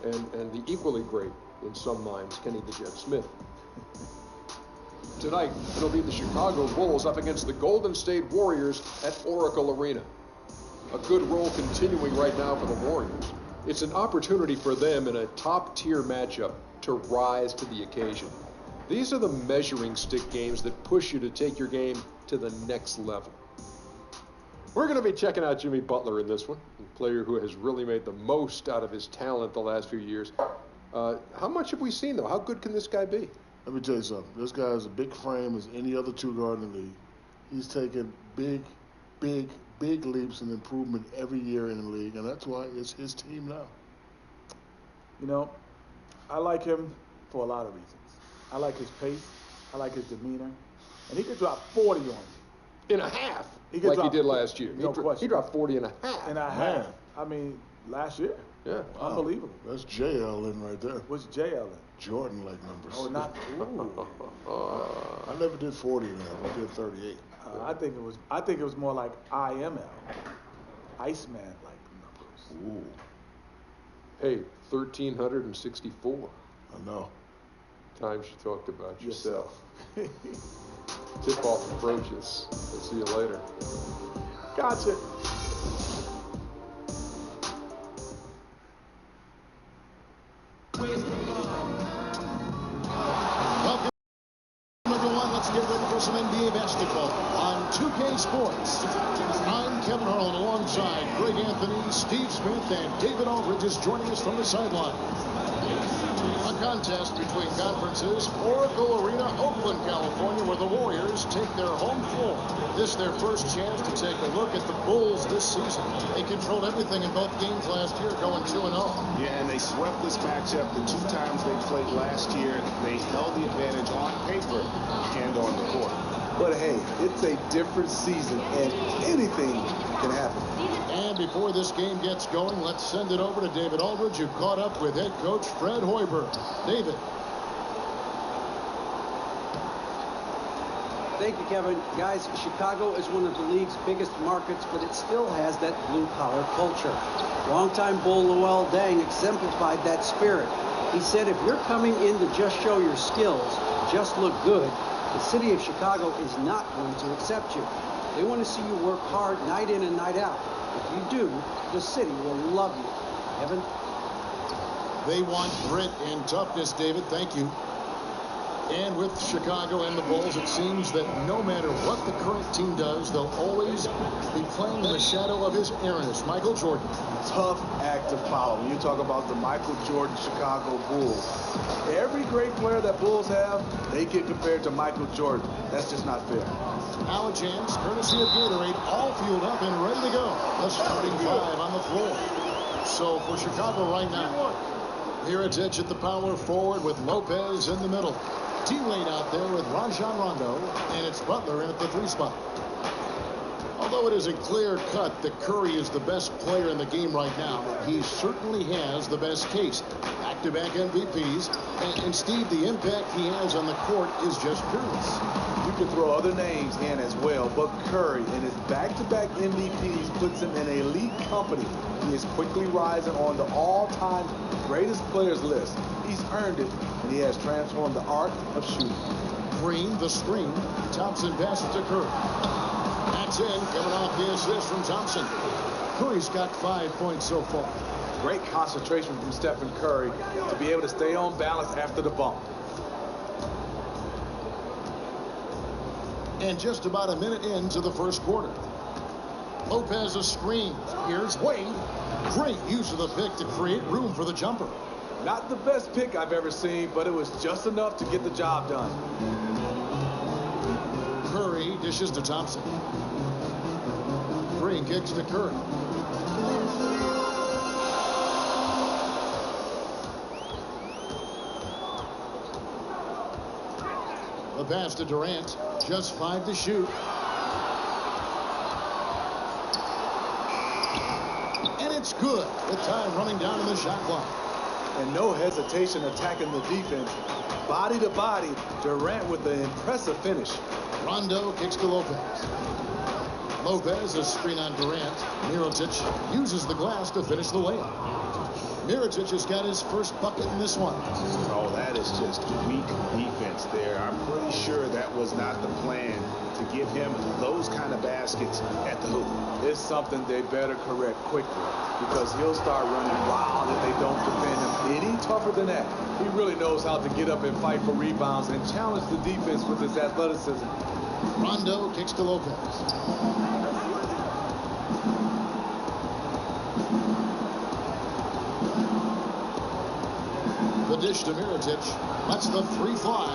and the equally great, in some minds, Kenny the Jet Smith. Tonight, it'll be the Chicago Bulls up against the Golden State Warriors at Oracle Arena. A good roll continuing right now for the Warriors. It's an opportunity for them in a top-tier matchup to rise to the occasion. These are the measuring stick games that push you to take your game to the next level. We're going to be checking out Jimmy Butler in this one, a player who has really made the most out of his talent the last few years. How much have we seen, though? How good can this guy be? Let me tell you something. This guy has a big frame as any other two-guard in the league. He's taken big leaps in improvement every year in the league, and that's why it's his team now. You know, I like him for a lot of reasons. I like his pace. I like his demeanor. And he could drop 40 on you. In a half, like he did last year. No question. He dropped 40 and a half. And a half. I mean, last year. Yeah. Wow. Unbelievable. That's JL in right there. What's JL in? Jordan-like numbers. Oh, not. I never did 40 and a half. I did 38. I think it was more like IML. Iceman-like numbers. Ooh. Hey, 1,364. I know. Times you talked about yourself. Tip-off approaches. I'll see you later. Gotcha. Welcome, everyone. Let's get ready for some NBA basketball on 2K Sports. I'm Kevin Harlan alongside Greg Anthony, Steve Smith, and David Aldridge is joining us from the sideline. A contest between conferences, Oracle Arena, Oakland, California, where the Warriors take their home floor. This is their first chance to take a look at the Bulls this season. They controlled everything in both games last year, going 2-0. Yeah, and they swept this matchup the two times they played last year. They held the advantage on paper and on the court. But hey, it's a different season, and anything can happen. And before this game gets going, let's send it over to David Aldridge, who caught up with head coach Fred Hoiberg. David. Thank you, Kevin. Guys, Chicago is one of the league's biggest markets, but it still has that blue-collar culture. Longtime Bull Luol Deng exemplified that spirit. He said, if you're coming in to just show your skills, just look good, the city of Chicago is not going to accept you. They want to see you work hard night in and night out. If you do, the city will love you. Kevin? They want grit and toughness, David. Thank you. And with Chicago and the Bulls, it seems that no matter what the current team does, they'll always be playing in the shadow of his Ernest, Michael Jordan. Tough act to follow when you talk about the Michael Jordan Chicago Bulls. Every great player that Bulls have, they get compared to Michael Jordan. That's just not fair. Now a chance, courtesy of Gatorade, all fueled up and ready to go. The starting five on the floor. So for Chicago right now, Mirotic at the power forward with Lopez in the middle. D-Wade out there with Rajon Rondo, and it's Butler in at the 3 spot. Although it is a clear cut that Curry is the best player in the game right now, he certainly has the best case. Back-to-back MVPs, and Steve, the impact he has on the court is just fearless. You can throw other names in as well, but Curry and his back-to-back MVPs puts him in elite company. He is quickly rising on the all-time greatest players list. He's earned it, and he has transformed the art of shooting. Green, the screen. Thompson passes to Curry. That's in, coming off the assist from Thompson. Curry's got 5 points so far. Great concentration from Stephen Curry to be able to stay on balance after the bump. And just about a minute into the first quarter. Lopez a screen. Here's Wade. Great use of the pick to create room for the jumper. Not the best pick I've ever seen, but it was just enough to get the job done. Curry dishes to Thompson. Green kicks to Curry. The pass to Durant. Just 5 to shoot. And it's good. With time running down in the shot clock. And no hesitation attacking the defense. Body to body, Durant with an impressive finish. Rondo kicks to Lopez. Lopez, a screen on Durant. Mirotic uses the glass to finish the layup. Mirotic has got his first bucket in this one. Oh, that is just weak defense there. I'm pretty sure that was not the plan to give him those kind of baskets at the hoop. It's something they better correct quickly because he'll start running wild if they don't defend him any tougher than that. He really knows how to get up and fight for rebounds and challenge the defense with his athleticism. Rondo kicks to Lopez. The dish to Mirotic. Lets the three fly.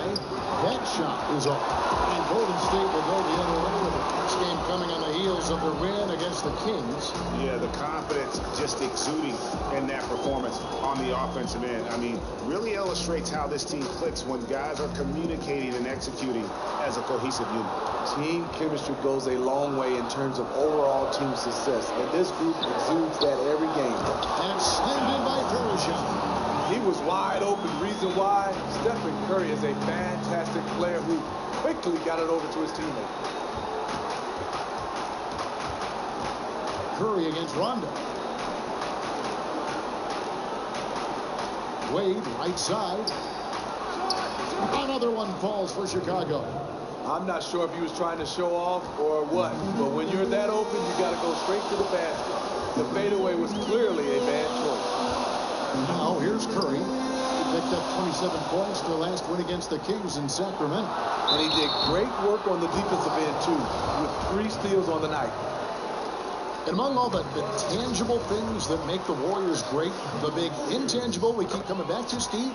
That shot is off. And Golden State will go the other way with it. This game coming on the heels of their win against the Kings. Yeah, the confidence just exuding in that performance on the offensive end. I mean, really illustrates how this team clicks when guys are communicating and executing as a cohesive unit. Team chemistry goes a long way in terms of overall team success, and this group exudes that every game. And it's slammed in by Bergeron. He was wide open. Reason why? Stephen Curry is a fantastic player who quickly got it over to his teammate. Curry against Rondo. Wade, right side. Another one falls for Chicago. I'm not sure if he was trying to show off or what, but when you're that open, you got to go straight to the basket. The fadeaway was clearly a bad choice. Now here's Curry. He picked up 27 points in their last win against the Kings in Sacramento. And he did great work on the defensive end, too, with 3 steals on the night. And among all the tangible things that make the Warriors great, the big intangible we keep coming back to, Steve,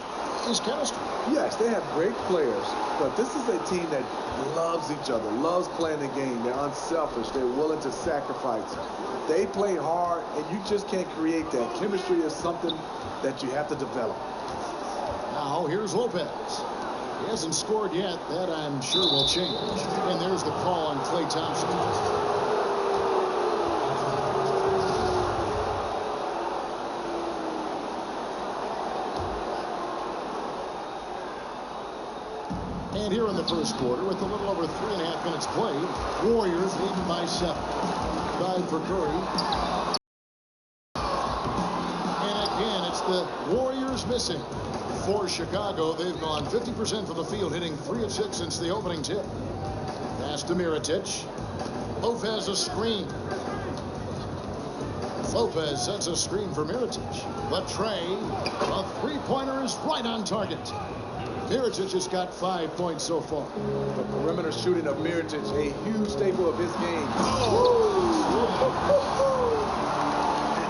is chemistry. Yes, they have great players, but this is a team that loves each other, loves playing the game. They're unselfish. They're willing to sacrifice. They play hard, and you just can't create that. Chemistry is something that you have to develop. Now here's Lopez. He hasn't scored yet. That I'm sure will change. And there's the call on Klay Thompson. And here in the first quarter, with a little over 3.5 minutes played, Warriors leading by 7. Dive for Curry. And again, it's the Warriors missing. For Chicago, they've gone 50% from the field, hitting 3 of 6 since the opening tip. Pass to Mirotic. Lopez a screen. Lopez sets a screen for Mirotic. But Trey, a three-pointer is right on target. Mirotic has got 5 points so far. The perimeter shooting of Mirotic, a huge staple of his game.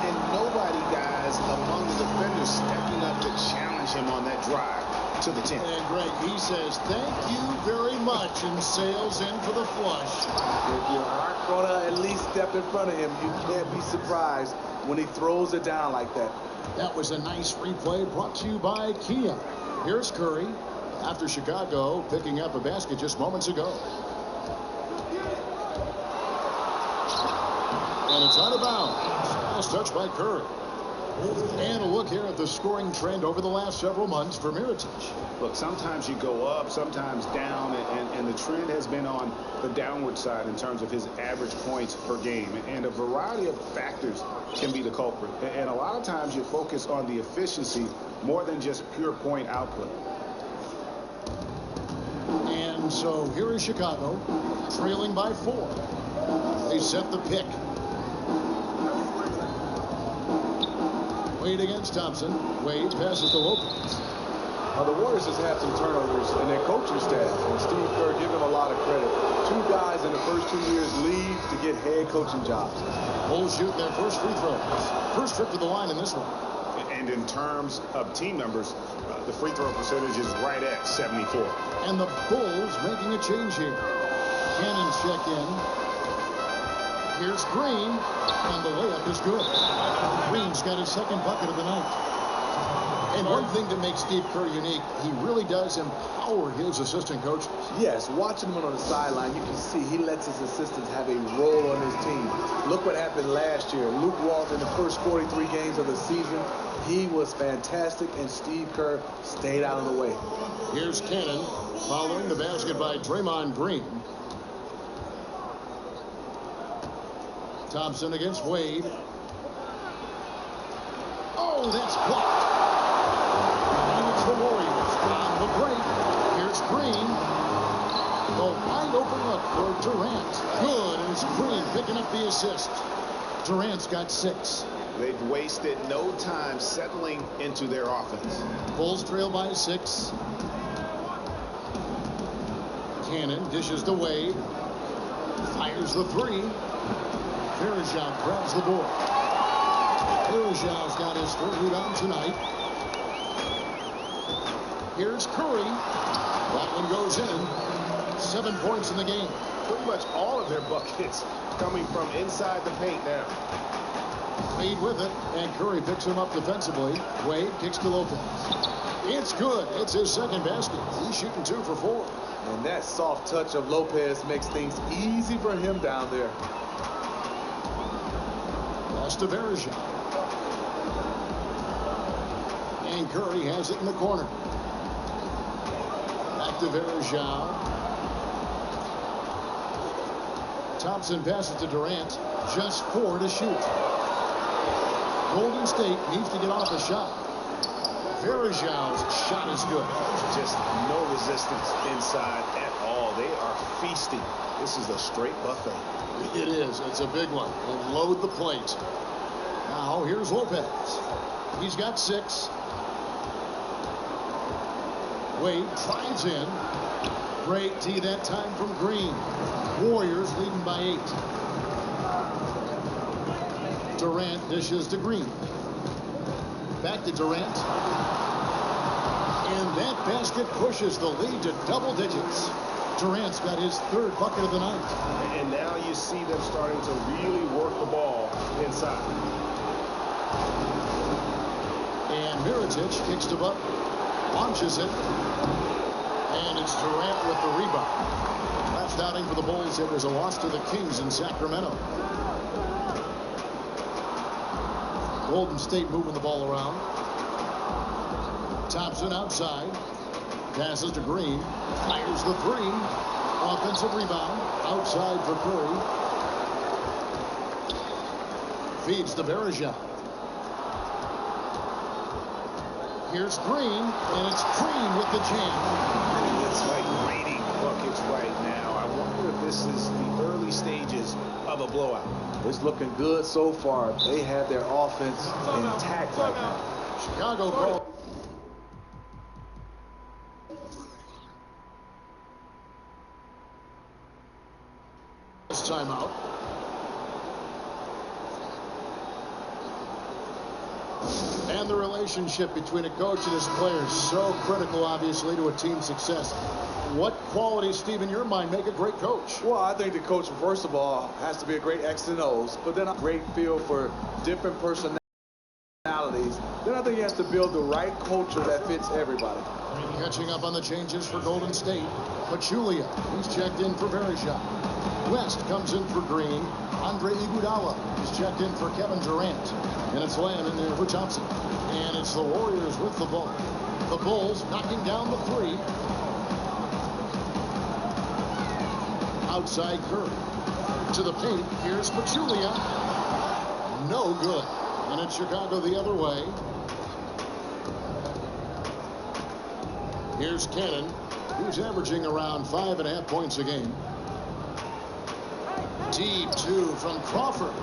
And nobody, guys, among the defenders stepping up to challenge him on that drive to the 10. And Greg, he says, thank you very much, and sails in for the flush. If you aren't going to at least step in front of him, you can't be surprised when he throws it down like that. That was a nice replay brought to you by Kia. Here's Curry after Chicago picking up a basket just moments ago. And it's out of bounds. Last touch by Curry. And a look here at the scoring trend over the last several months for Mirotic. Look, sometimes you go up, sometimes down, and the trend has been on the downward side in terms of his average points per game. And a variety of factors can be the culprit. And a lot of times you focus on the efficiency more than just pure point output. And so here is Chicago, trailing by 4. They set the pick. Wade against Thompson. Wade passes to Lopez. The Warriors just had some turnovers in their coaching staff, and Steve Kerr give him a lot of credit. 2 guys in the first 2 years leave to get head coaching jobs. Bulls shooting their first free throws. First trip to the line in this one. And in terms of team numbers, the free throw percentage is right at 74. And the Bulls making a change here. Cannons check in. Here's Green, and the layup is good. Green's got his second bucket of the night. And one thing that makes Steve Kerr unique, he really does empower his assistant coaches. Yes, watching him on the sideline, you can see he lets his assistants have a role on his team. Look what happened last year. Luke Walton in the first 43 games of the season, he was fantastic, and Steve Kerr stayed out of the way. Here's Cannon following the basket by Draymond Green. Thompson against Wade. Oh, Oh, that's blocked. And it's the Warriors on the break. Here's Green. The wide open look for Durant. Good, and it's Green picking up the assist. Durant's got 6. They've wasted no time settling into their offense. Bulls trail by 6. Cannon dishes to Wade. Fires the 3. Varejao grabs the board. Varejao's got his 3rd rebound tonight. Here's Curry. That one goes in. 7 points in the game. Pretty much all of their buckets coming from inside the paint now. Wade with it, and Curry picks him up defensively. Wade kicks to Lopez. It's good. It's his 2nd basket. He's shooting 2 for 4. And that soft touch of Lopez makes things easy for him down there. Lost to Varejao. And Curry has it in the corner. Back to Varejao. Thompson passes to Durant. Just 4 to shoot. Golden State needs to get off a shot. Varejao's shot is good. Just no resistance inside at all. They are feasting. This is a straight buffet. It is. It's a big one. And load the plate. Now here's Lopez. He's got 6. Wade drives in. Great D that time from Green. Warriors leading by 8. Durant dishes to Green. Back to Durant. And that basket pushes the lead to double digits. Durant's got his 3rd bucket of the night. And now you see them starting to really work the ball inside. And Mirotic kicks to Butler. Launches it. And it's Durant with the rebound. Last outing for the Bulls, it was a loss to the Kings in Sacramento. Golden State moving the ball around. Thompson outside. Passes to Green. Fires the 3. Offensive rebound. Outside for Curry. Feeds to Varejao. Here's Green. And it's Green with the jam. It's like raining buckets right now. I wonder if this is the early stages of a blowout. It's looking good so far. They have their offense intact right now. Chicago call. This timeout. And the relationship between a coach and his players, so critical, obviously, to a team's success. What qualities, Steve, in your mind, make a great coach? Well, I think the coach, first of all, has to be a great X and O's, but then a great feel for different personalities. Then I think he has to build the right culture that fits everybody. Catching up on the changes for Golden State. Pachulia, he's checked in for Varejao. West comes in for Green. Andre Iguodala is checked in for Kevin Durant. And it's Lamb in there for Thompson. And it's the Warriors with the ball. The Bulls knocking down the 3. Outside Curry. To the paint. Here's Pachulia. No good. And it's Chicago the other way. Here's Cannon, who's averaging around 5.5 points a game. Deep 2 from Crawford.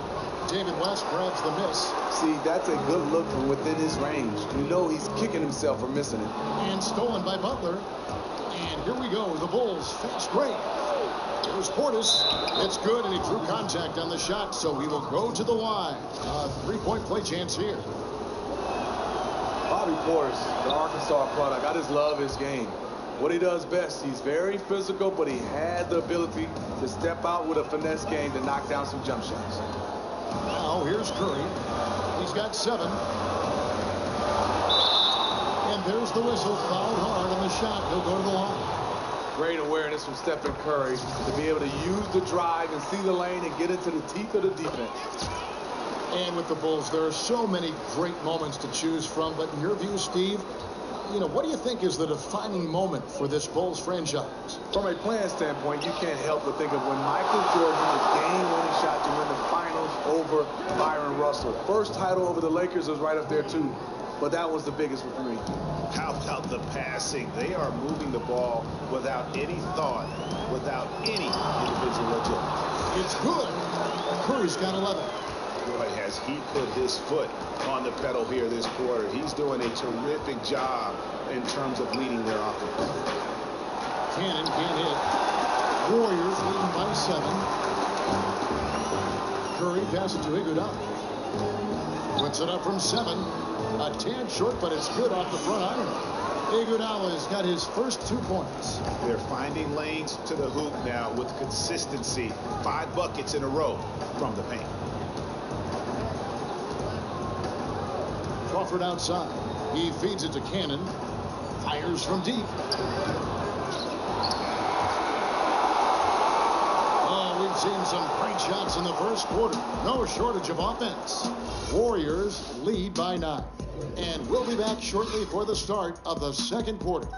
David West grabs the miss. See, that's a good look from within his range. You know he's kicking himself for missing it. And stolen by Butler. And here we go. The Bulls fast break. There's Portis. It's good, and he drew contact on the shot, so he will go to the line. A 3-point play chance here. Bobby Portis, the Arkansas product. I just love his game. What he does best, he's very physical, but he had the ability to step out with a finesse game to knock down some jump shots. Now here's Curry. He's got 7. And there's the whistle. Fouled hard on the shot. He'll go to the line. Great awareness from Stephen Curry to be able to use the drive and see the lane and get into the teeth of the defense. And with the Bulls, there are so many great moments to choose from. But in your view, Steve, what do you think is the defining moment for this Bulls franchise? From a playing standpoint, you can't help but think of when Michael Jordan hit the game-winning shot to win the finals over Byron Russell. First title over the Lakers was right up there, too. But that was the biggest one for me. How about the passing? They are moving the ball without any thought, without any individual agility. It's good. Curry's got 11. Boy, has he put his foot on the pedal here this quarter. He's doing a terrific job in terms of leading their offense. Cannon can't hit. Warriors leading by 7. Curry passes to Iguodala. Puts it up from 7. A tad short, but it's good off the front iron. Iguodala's got his first 2 points. They're finding lanes to the hoop now with consistency. 5 buckets in a row from the paint. Crawford outside. He feeds it to Cannon. Fires from deep. Oh, we've seen some great shots in the first quarter. No shortage of offense. Warriors lead by 9. And we'll be back shortly for the start of the second quarter.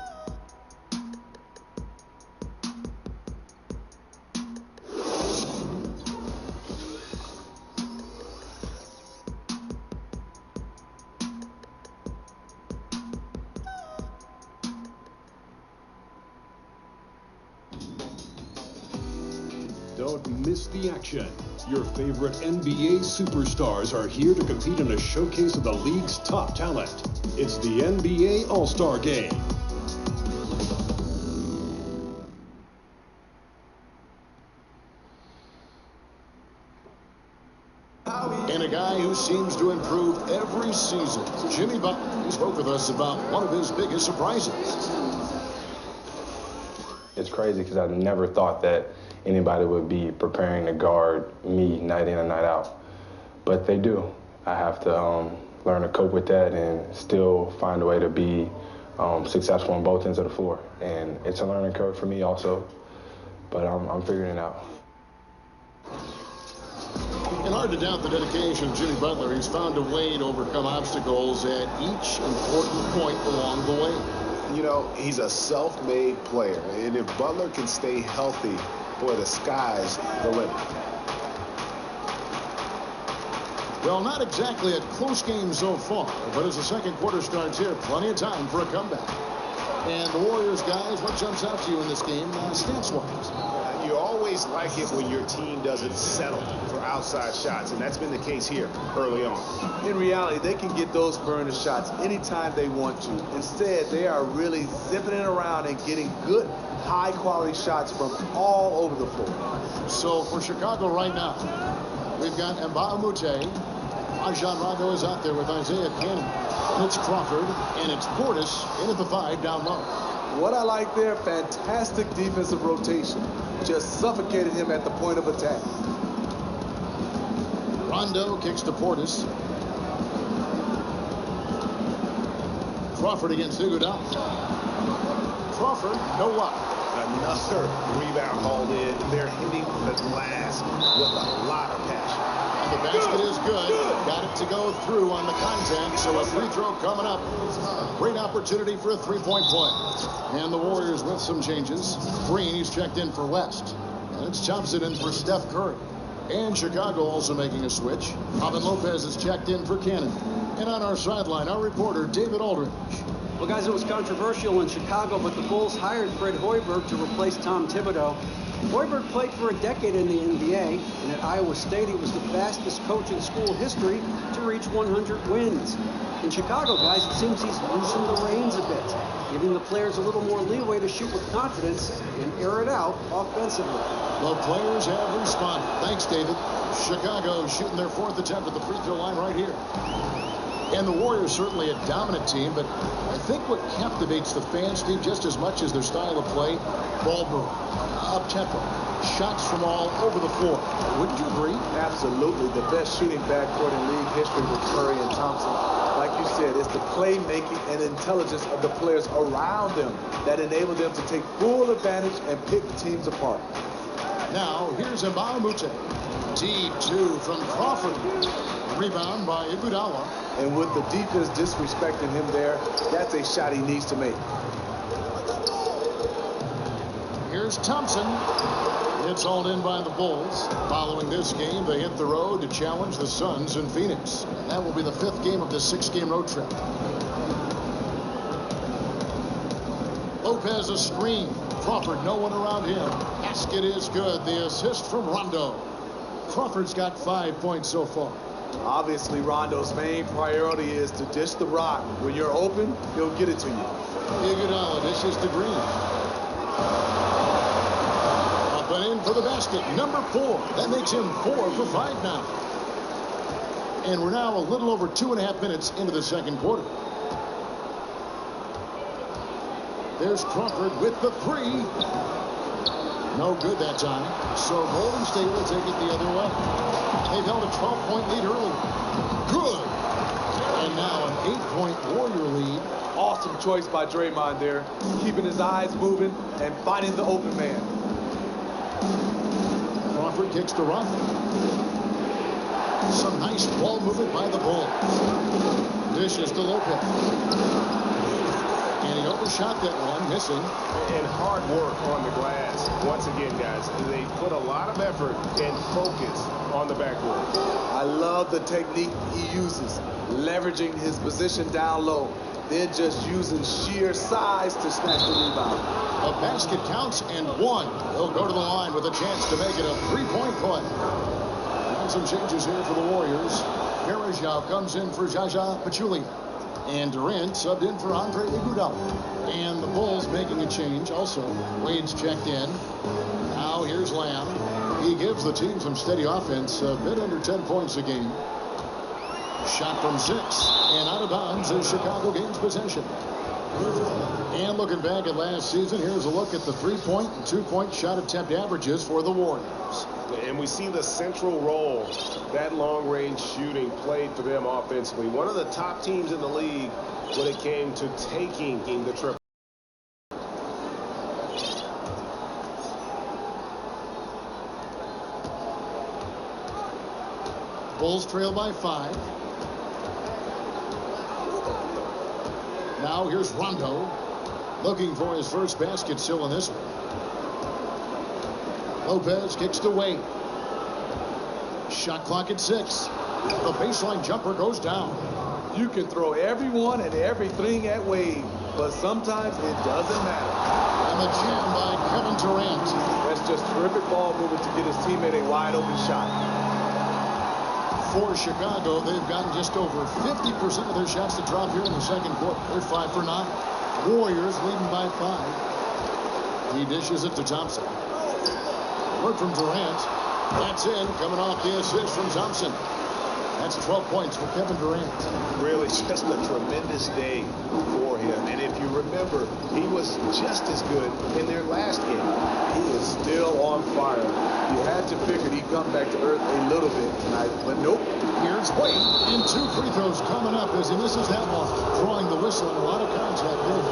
Don't miss the action. Your favorite NBA superstars are here to compete in a showcase of the league's top talent. It's the NBA All-Star Game. And a guy who seems to improve every season, Jimmy Butler. He spoke with us about one of his biggest surprises. It's crazy because I never thought that anybody would be preparing to guard me night in and night out. But they do. I have to learn to cope with that and still find a way to be successful on both ends of the floor. And it's a learning curve for me also, but I'm figuring it out. And hard to doubt the dedication of Jimmy Butler. He's found a way to overcome obstacles at each important point along the way. You know, he's a self-made player, and if Butler can stay healthy, boy, the sky's the limit. Well, not exactly a close game so far, but as the second quarter starts here, plenty of time for a comeback. And the Warriors, guys, what jumps out to you in this game, stats-wise? You always like it when your team doesn't settle for outside shots, and that's been the case here early on. In reality, they can get those burner shots anytime they want to. Instead, they are really zipping it around and getting good, high-quality shots from all over the floor. So for Chicago right now, we've got Mbah a Moute. Rajon Rondo is out there with Isaiah Cannon. It's Crawford, and it's Portis in at the 5 down low. What I like there, fantastic defensive rotation. Just suffocated him at the point of attack. Rondo kicks to Portis. Crawford against Iguodala. Crawford, no luck. Another rebound hauled in. They're hitting the glass with a lot of passion. And the basket is good. Got it to go through on the contact, so a free throw coming up. Great opportunity for a three-point play. And the Warriors with some changes. Green, he's checked in for West. And it's Thompson in for Steph Curry. And Chicago also making a switch. Robin Lopez is checked in for Cannon. And on our sideline, our reporter, David Aldridge. Well, guys, it was controversial in Chicago, but the Bulls hired Fred Hoiberg to replace Tom Thibodeau. Hoiberg played for a decade in the NBA, and at Iowa State, he was the fastest coach in school history to reach 100 wins. In Chicago, guys, it seems he's loosened the reins a bit, giving the players a little more leeway to shoot with confidence and air it out offensively. The players have responded. Thanks, David. Chicago shooting their 4th attempt at the free throw line right here. And the Warriors certainly a dominant team, but I think what captivates the fans, Steve, just as much as their style of play, ball movement, up-tempo, shots from all over the floor. Wouldn't you agree? Absolutely. The best shooting backcourt in league history with Curry and Thompson. Like you said, it's the playmaking and intelligence of the players around them that enable them to take full advantage and pick teams apart. Now, here's Mbah a Moute. Deep 2 from Crawford. Rebound by Iguodala. And with the defense disrespecting him there, that's a shot he needs to make. Here's Thompson. It's hauled in by the Bulls. Following this game, they hit the road to challenge the Suns in Phoenix. And that will be the 5th game of this 6-game road trip. Lopez a screen. Crawford, no one around him. Basket is good. The assist from Rondo. Crawford's got 5 points so far. Obviously, Rondo's main priority is to dish the rock. When you're open, he'll get it to you. Iguodala dishes to Green. Up and in for the basket. Number 4. That makes him 4 for 5 now. And we're now a little over 2.5 minutes into the second quarter. There's Crawford with the 3. No good that time. So Golden State will take it the other way. They've held a 12-point lead earlier. Good. And now an 8-point Warrior lead. Awesome choice by Draymond there. Keeping his eyes moving and finding the open man. Crawford kicks to Ruff. Some nice ball movement by the Bulls. Dishes to Lopez. And he overshot that one, missing. And hard work on the glass. Once again, guys, they put a lot of effort and focus on the backboard. I love the technique he uses, leveraging his position down low, then just using sheer size to snatch the rebound. A basket counts and 1. He'll go to the line with a chance to make it a 3-point play. And some changes here for the Warriors. Varejao comes in for Zaza Pachulia. And Durant subbed in for Andre Iguodala. And the Bulls making a change also. Wade's checked in. Now here's Lamb. He gives the team some steady offense, a bit under 10 points a game. Shot from 6. And out of bounds as Chicago gains possession. And looking back at last season, here's a look at the 3-point and 2-point shot attempt averages for the Warriors. And we see the central role that long-range shooting played for them offensively. One of the top teams in the league when it came to taking the triple. Bulls trail by 5. Now here's Rondo looking for his first basket still in this one. Lopez kicks to Wade. Shot clock at 6. The baseline jumper goes down. You can throw everyone and everything at Wade, but sometimes it doesn't matter. And the jam by Kevin Durant. That's just terrific ball movement to get his teammate a wide open shot. For Chicago, they've gotten just over 50% of their shots to drop here in the second quarter. They're 5 for 9. Warriors leading by 5. He dishes it to Thompson. Work from Durant. That's in, coming off the assist from Thompson. That's 12 points for Kevin Durant. Really just a tremendous day for him. And if you remember, he was just as good in their last game. He is still on fire. You had to figure he'd come back to earth a little bit tonight, but nope. Here's Wade, and 2 free throws coming up as he misses that one. Drawing the whistle and a lot of contact there.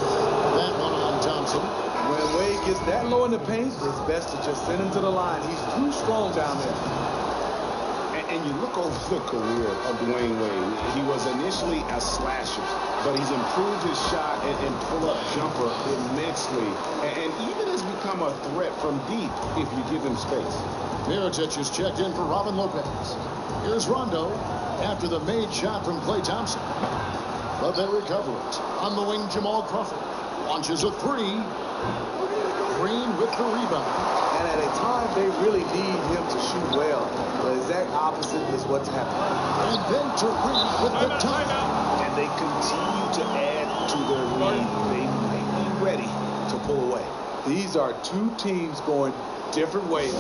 That one on Thompson. When Wade gets that low in the paint, it's best to just send him to the line. He's too strong down there. And you look over the career of Dwayne Wade. He was initially a slasher, but he's improved his shot and pull-up jumper immensely. And even has become a threat from deep if you give him space. Mirotic is checked in for Robin Lopez. Here's Rondo after the made shot from Klay Thompson. But they recover it. On the wing, Jamal Crawford launches a 3. Green with the rebound. And at a time they really need him to shoot well. The exact opposite is what's happening. And then Durant with the timeout. And they continue to add to their lead. They might be ready to pull away. These are 2 teams going different ways.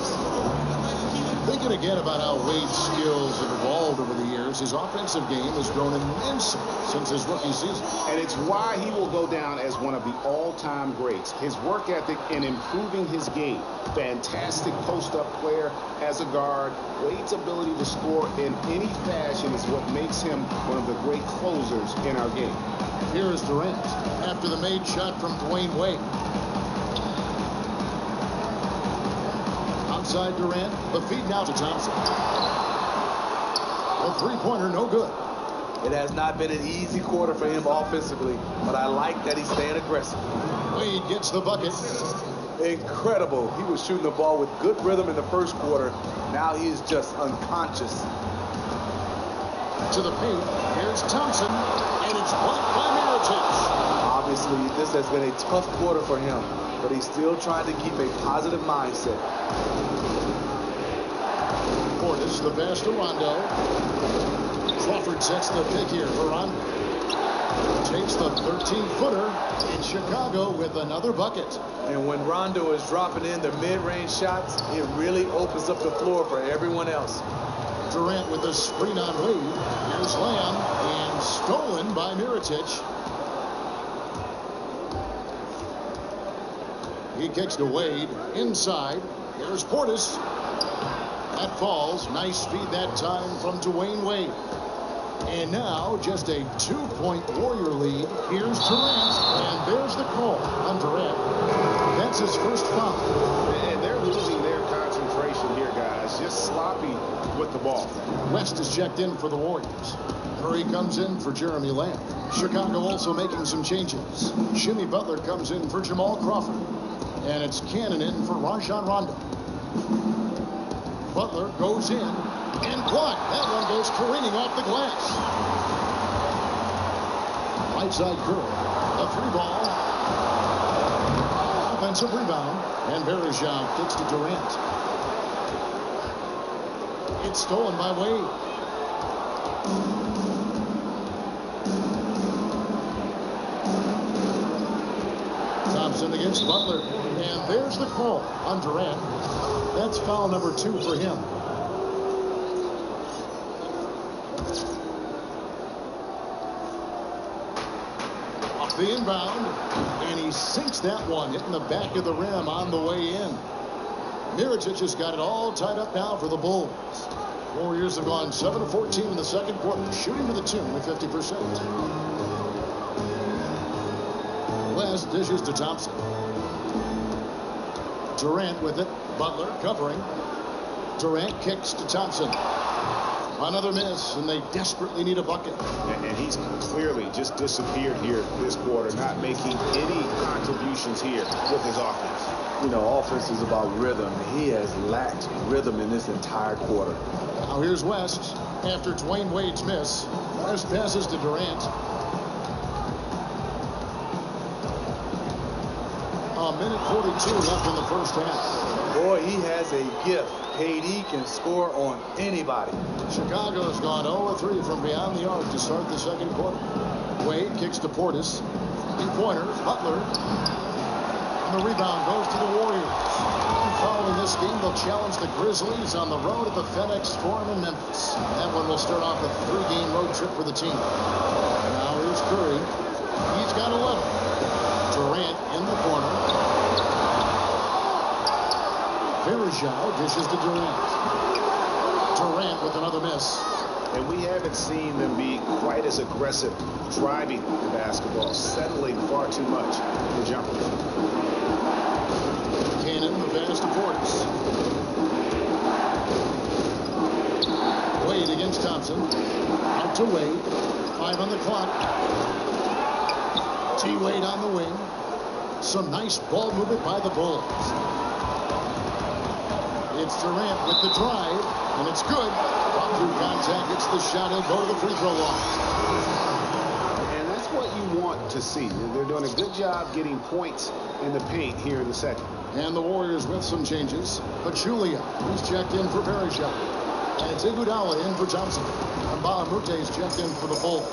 Thinking again about how Wade's skills have evolved over the years, his offensive game has grown immensely since his rookie season. And it's why he will go down as one of the all-time greats. His work ethic in improving his game. Fantastic post-up player as a guard. Wade's ability to score in any fashion is what makes him one of the great closers in our game. Here is Durant after the made shot from Dwayne Wade. Outside Durant, the feed now to Thompson. A 3-pointer, no good. It has not been an easy quarter for him offensively, but I like that he's staying aggressive. Wade gets the bucket. Incredible. He was shooting the ball with good rhythm in the first quarter. Now he is just unconscious. To the paint. Here's Thompson, and it's blocked by Mirotic. Obviously, this has been a tough quarter for him, but he's still trying to keep a positive mindset. Portis, the pass to Rondo. Crawford sets the pick here for Rondo. Takes the 13-footer in Chicago with another bucket. And when Rondo is dropping in the mid-range shots, it really opens up the floor for everyone else. Durant with a screen on Wade. Here's Lamb, and stolen by Mirotic. He kicks to Wade. Inside. Here's Portis. That falls. Nice feed that time from Dwayne Wade. And now just a 2-point Warrior lead. Here's Durant. And there's the call on Durant. That's his first foul. And they're losing their concentration here, guys. Just sloppy with the ball. West is checked in for the Warriors. Curry comes in for Jeremy Lamb. Chicago also making some changes. Jimmy Butler comes in for Jamal Crawford. And it's Cannon in for Rajon Rondo. Butler goes in and blocked. That one goes careening off the glass. Right side Curry. A 3-ball. Offensive rebound. And Bergeron kicks to Durant. It's stolen by Wade. Thompson against Butler. And there's the call on Durant. That's foul number 2 for him. Off the inbound. And he sinks that one, hitting the back of the rim on the way in. Mirotic has got it all tied up now for the Bulls. Warriors have gone 7 of 14 in the second quarter, shooting to the tune of 50%. West dishes to Thompson. Durant with it. Butler covering. Durant kicks to Thompson. Another miss, and they desperately need a bucket. And he's clearly just disappeared here this quarter, not making any contributions here with his offense. You know, offense is about rhythm. He has lacked rhythm in this entire quarter. Now here's West after Dwayne Wade's miss. West passes to Durant. A minute 42 left in the first half. Boy, he has a gift. KD can score on anybody. Chicago's gone 0-3 from beyond the arc to start the second quarter. Wade kicks to Portis. 3-pointer. Butler. And the rebound goes to the Warriors. Following this game, they'll challenge the Grizzlies on the road at the FedEx Forum in Memphis. That one will start off a 3-game road trip for the team. Now here's Curry. He's got 11. Durant in the corner. Bergeron dishes to Durant. Durant with another miss. And we haven't seen them be quite as aggressive driving the basketball, settling far too much for jumpers. Cannon, the pass to Portis. Wade against Thompson. Out to Wade. 5 on the clock. T. Wade on the wing. Some nice ball movement by the Bulls. It's Durant with the drive, and it's good. Through contact, it's the shot. He'll go to the free throw line. And that's what you want to see. They're doing a good job getting points in the paint here in the second. And the Warriors with some changes. Pachulia, he's checked in for Bergeron. And it's Iguodala in for Thompson. And Bahamute is checked in for the Bulls.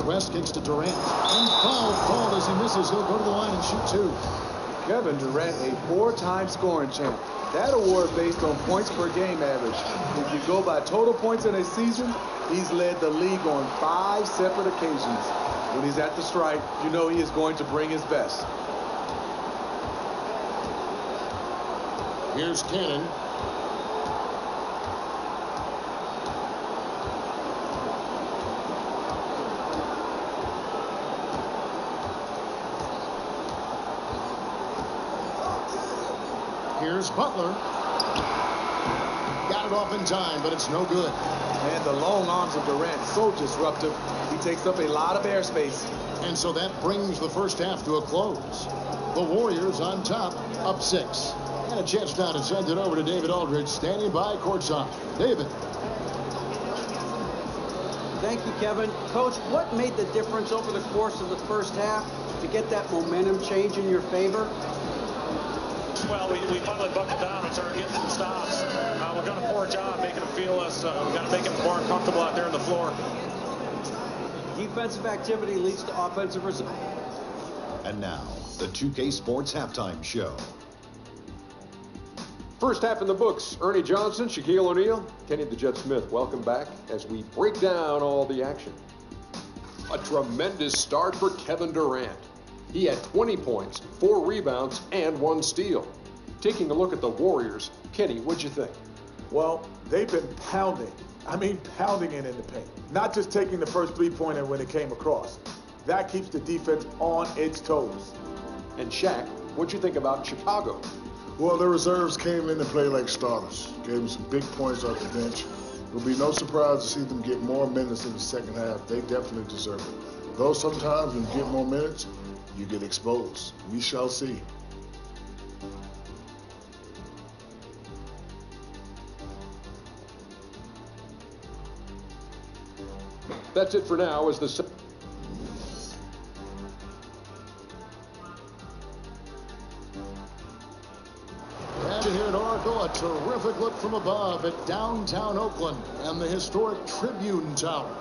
West kicks to Durant. And foul called as he misses. He'll go to the line and shoot 2. Kevin Durant, a 4-time scoring champ. That award based on points per game average. If you go by total points in a season, he's led the league on 5 separate occasions. When he's at the stripe, you know he is going to bring his best. Here's Cannon. Here's Butler. Got it off in time, but it's no good. And the long arms of Durant, so disruptive. He takes up a lot of airspace. And so that brings the first half to a close. The Warriors on top, up 6. And a chance now to send it over to David Aldridge, standing by courtside. David. Thank you, Kevin. Coach, what made the difference over the course of the first half to get that momentum change in your favor? Well, we finally buckled down and started getting some stops. We're going to forge on, making them feel us. We've got to make them more comfortable out there on the floor. Defensive activity leads to offensive results. And now, the 2K Sports Halftime Show. First half in the books. Ernie Johnson, Shaquille O'Neal, Kenny the Jet Smith. Welcome back as we break down all the action. A tremendous start for Kevin Durant. He had 20 points, 4 rebounds, and 1 steal. Taking a look at the Warriors, Kenny, what'd you think? Well, they've been pounding. I mean, pounding it in the paint. Not just taking the first three-pointer when it came across. That keeps the defense on its toes. And Shaq, what'd you think about Chicago? Well, the reserves came in and played like starters. Gave them some big points off the bench. It'll be no surprise to see them get more minutes in the second half. They definitely deserve it. Though sometimes when you get more minutes, you get exposed. We shall see. That's it for now as the... Action here at Oracle, a terrific look from above at downtown Oakland and the historic Tribune Tower.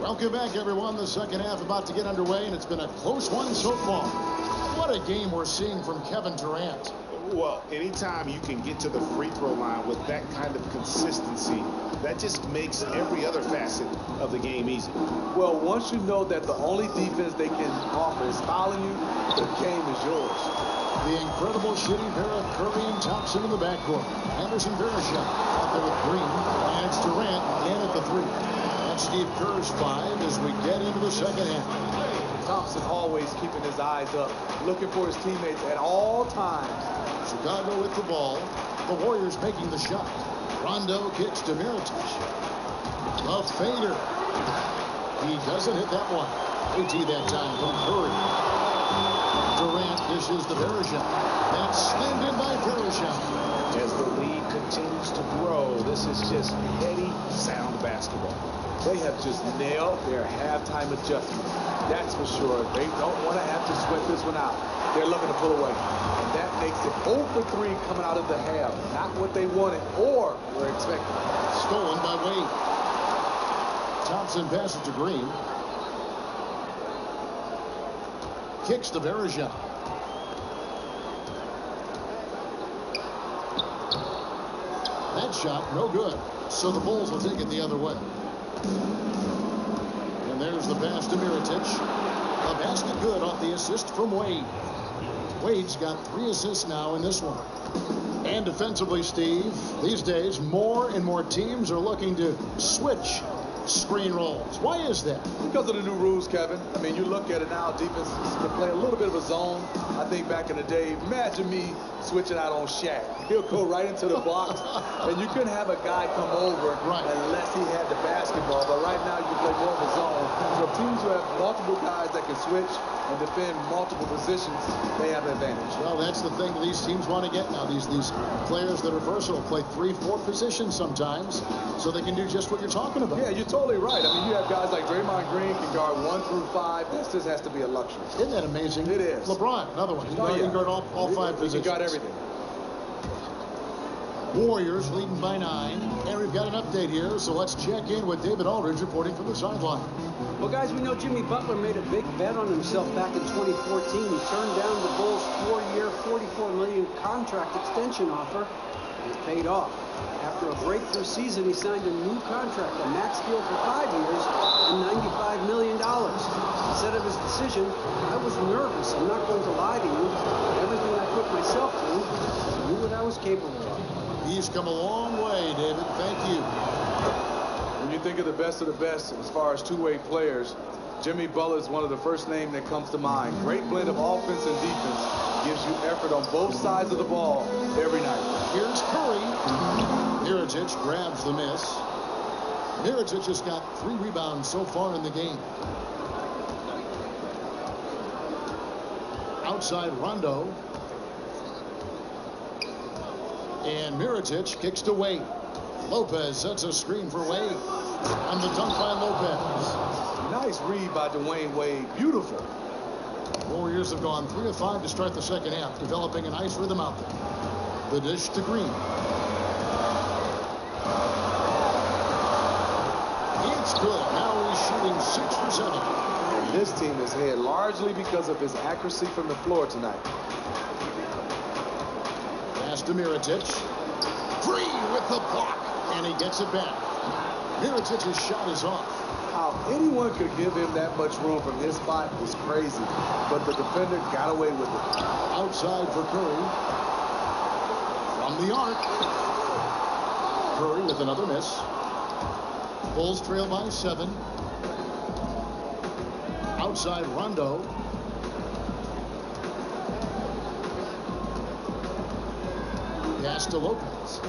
Welcome back, everyone. The second half about to get underway, and it's been a close one so far. What a game we're seeing from Kevin Durant. Well, anytime you can get to the free throw line with that kind of consistency, that just makes every other facet of the game easy. Well, once you know that the only defense they can offer is fouling you, the game is yours. The incredible shooting pair of Curry and Thompson in the backcourt. Anderson Varejao out there with Green. And it's Durant in at the 3. That's Steve Kerr's 5 as we get into the second half. Thompson always keeping his eyes up, looking for his teammates at all times. Chicago with the ball. The Warriors making the shot. Rondo kicks to Mirotic. A fader. He doesn't hit that one. AT that time from Curry. Durant dishes to Varejao. That's slammed in by Varejao. As the lead continues to grow, this is just heady, sound basketball. They have just nailed their halftime adjustment. That's for sure. They don't want to have to sweat this one out. They're looking to pull away. And that makes it 0 for 3 coming out of the half. Not what they wanted or were expecting. Stolen by Wade. Thompson passes to Green. Kicks to Varejao. That shot, no good. So the Bulls will take it the other way. And there's the pass to Mirotic. A basket good off the assist from Wade. Wade's got 3 assists now in this one. And defensively, Steve, these days, more and more teams are looking to switch screen rolls. Why is that? Because of the new rules, Kevin. I mean, you look at it now, defenses can play a little bit of a zone. I think back in the day, imagine me switching out on Shaq. He'll go right into the box, and you couldn't have a guy come over unless he had the basketball. But right now, you can play more of a zone. So teams who have multiple guys that can switch and defend multiple positions, they have an advantage. Well, that's the thing these teams want to get now. These players that are versatile play 3-4 positions sometimes, so they can do just what you're talking about. Yeah, you're totally right. I mean, you have guys like Draymond Green can guard 1 through 5. This just has to be a luxury. Isn't that amazing? It is. LeBron, another one. He can guard all 5 positions. He got everything. Warriors leading by 9. And we've got an update here, so let's check in with David Aldridge reporting from the sideline. Well, guys, we know Jimmy Butler made a big bet on himself back in 2014. He turned down the Bulls' 4-year, $44 million contract extension offer. It paid off. After a breakthrough season, he signed a new contract, a max deal for 5 years and $95 million. He said of his decision, "I was nervous. I'm not going to lie to you. Everything I put myself through, I knew what I was capable of." He's come a long way, David. Thank you. When you think of the best as far as two-way players, Jimmy Butler is one of the first names that comes to mind. Great blend of offense and defense. Gives you effort on both sides of the ball every night. Here's Curry. Mirotic grabs the miss. Mirotic has got 3 rebounds so far in the game. Outside Rondo. And Mirotic kicks to Wade. Lopez sets a screen for Wade. And the dunk by Lopez. Nice read by Dwayne Wade. Beautiful. Warriors have gone 3 of 5 to start the second half, developing a nice rhythm out there. The dish to Green. It's good. Now he's shooting 6 for 7. And this team is ahead largely because of his accuracy from the floor tonight. Pass to Mirotic. Free with the block. And he gets it back. Mirotic's shot is off. How anyone could give him that much room from his spot is crazy. But the defender got away with it. Outside for Curry. From the arc. Curry with another miss. Bulls trail by 7. Outside Rondo. Pass to Lopez.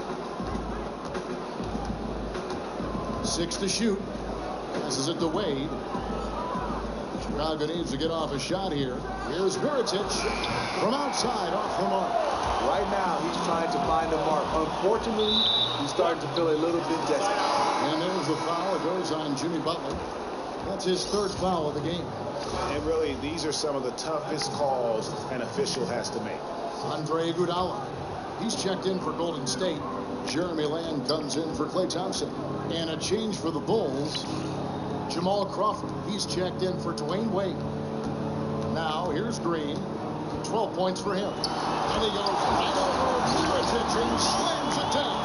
6 to shoot. Passes it to Wade. Chicago needs to get off a shot here. Here's Mirotic from outside, off the mark. Right now, he's trying to find the mark. Unfortunately, he's starting to feel a little bit desperate. And there's the foul. It goes on Jimmy Butler. That's his 3rd foul of the game. And really, these are some of the toughest calls an official has to make. Andre Iguodala. He's checked in for Golden State. Jeremy Lamb comes in for Klay Thompson. And a change for the Bulls. Jamal Crawford. He's checked in for Dwayne Wade. Now, here's Green. 12 points for him. And he goes right over Mirotic and slams it down.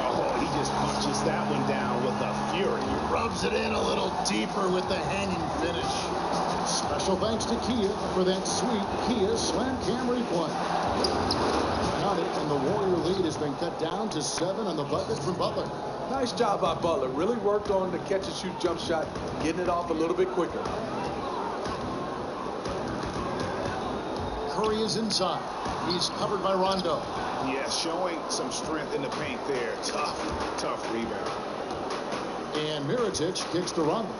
Oh, he just punches that one down with a fury. Rubs it in a little deeper with the hanging finish. Special thanks to Kia for that sweet Kia Slam Camry play. Got it, and the Warrior lead has been cut down to 7 on the bucket from Butler. Nice job by Butler. Really worked on the catch-and-shoot jump shot, getting it off a little bit quicker. Curry is inside. He's covered by Rondo. Yeah, showing some strength in the paint there. Tough rebound. And Mirotic kicks to Rondo.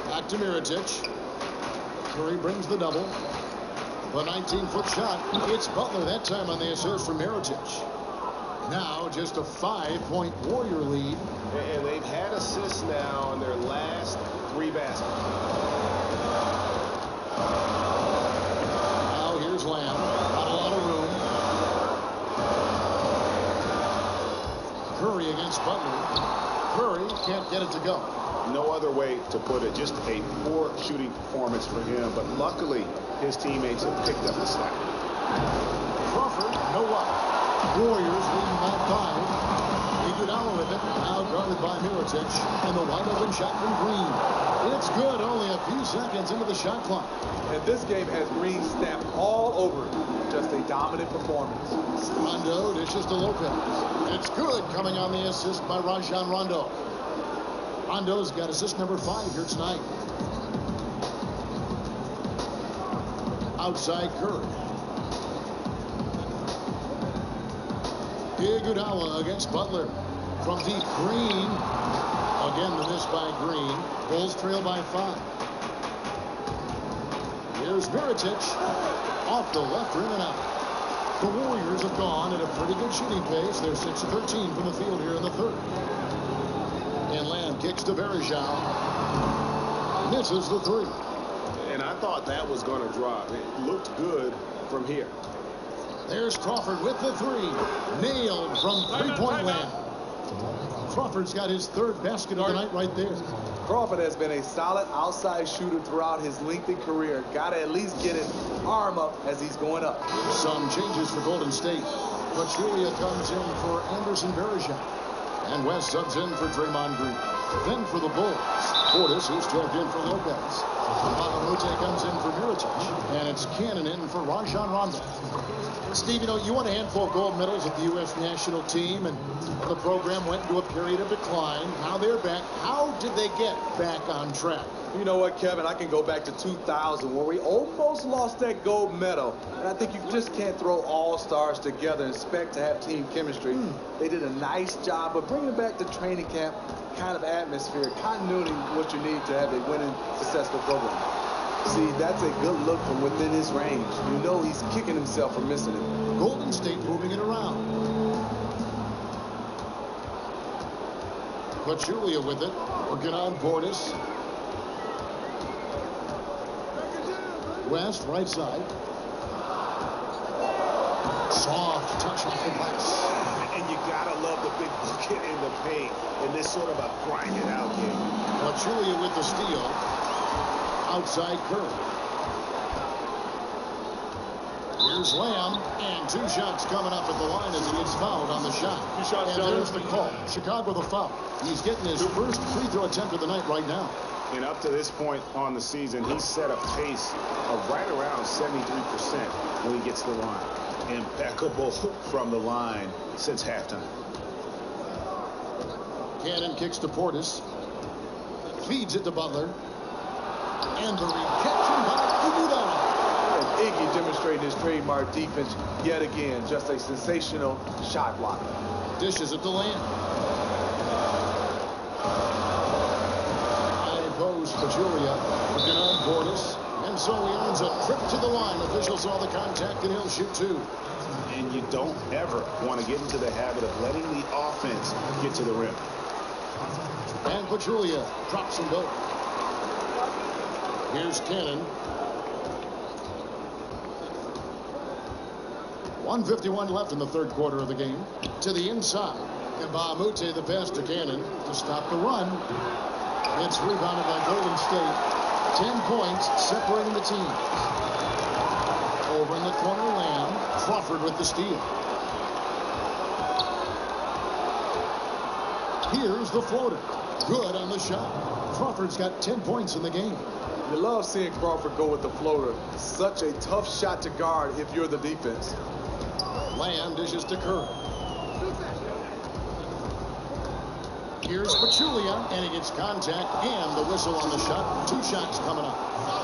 Back to Mirotic. Curry brings the double. The 19-foot shot. It's Butler that time on the assist from Mirotic. Now just a 5-point Warrior lead. And they've had assists now on their last 3 baskets. Now here's Lamb. Not a lot of room. Curry against Butler. Curry can't get it to go. No other way to put it. Just a poor shooting performance for him. But luckily, his teammates have picked up the slack. Crawford, no up. Warriors leading by 5. Iguodala with it. Now guarded by Mirotic. And the wide open shot from Green. It's good. Only a few seconds into the shot clock. And this game has Green stamped all over it. Just a dominant performance. Rondo dishes to Lopez. It's good, coming on the assist by Rajon Rondo. Rondo's got assist number 5 here tonight. Outside Curry. Iguodala against Butler. From deep, Green. Again, the miss by Green. Bulls trail by 5. Here's Mirotic. Off the left rim and out. The Warriors have gone at a pretty good shooting pace. They're 6 of 13 from the field here in the 3rd. And Lamb kicks to Bergeron. Misses the 3. And I thought that was going to drop. It looked good from here. There's Crawford with the 3. Nailed from 3-point land. Crawford's got his 3rd basket of the night right there. Crawford has been a solid outside shooter throughout his lengthy career. Got to at least get his arm up as he's going up. Some changes for Golden State. Pachulia comes in for Anderson Bergeron. And West subs in for Draymond Green. Then for the Bulls, Portis is checked in for Lopez. Moute comes in for Mirotic. And it's Cannon in for Rajon Rondo. Steve, you won a handful of gold medals with the U.S. national team, and the program went into a period of decline. Now they're back. How did they get back on track? You know what, Kevin? I can go back to 2000 where we almost lost that gold medal. And I think you just can't throw all-stars together and expect to have team chemistry. They did a nice job of bringing back the training camp kind of atmosphere. Continuity is what you need to have a winning, successful program. See, that's a good look from within his range. You know he's kicking himself for missing it. Golden State moving it around. Pachulia with it. Working on Portis. West, right side. Soft touch off the glass. And you gotta love the big bucket in the paint in this sort of a grind it out game. Pachulia with the steal. Outside Curry. Here's Lamb, and 2 shots coming up at the line as he gets fouled on the shot. And there's the call. Chicago the foul. He's getting his first free throw attempt of the night right now. And up to this point on the season, he's set a pace of right around 73% when he gets to the line. Impeccable from the line since halftime. Cannon kicks to Portis. Feeds it to Butler. And the reception by Iguodala. Iggy demonstrating his trademark defense yet again. Just a sensational shot blocker. Dishes it to Lamb. High post Pachulia. Working on Portis. And so he earns a trip to the line. Officials saw the contact and he'll shoot 2. And you don't ever want to get into the habit of letting the offense get to the rim. And Pachulia drops them both. Here's Cannon. 1:51 left in the third quarter of the game. To the inside. And Bahamute the pass to Cannon to stop the run. It's rebounded by Golden State. 10 points separating the teams. Over in the corner, Lamb. Crawford with the steal. Here's the floater. Good on the shot. Crawford's got 10 points in the game. You love seeing Crawford go with the floater. Such a tough shot to guard if you're the defense. Lamb dishes to Curry. Here's Pachulia, and he gets contact and the whistle on the shot. 2 shots coming up.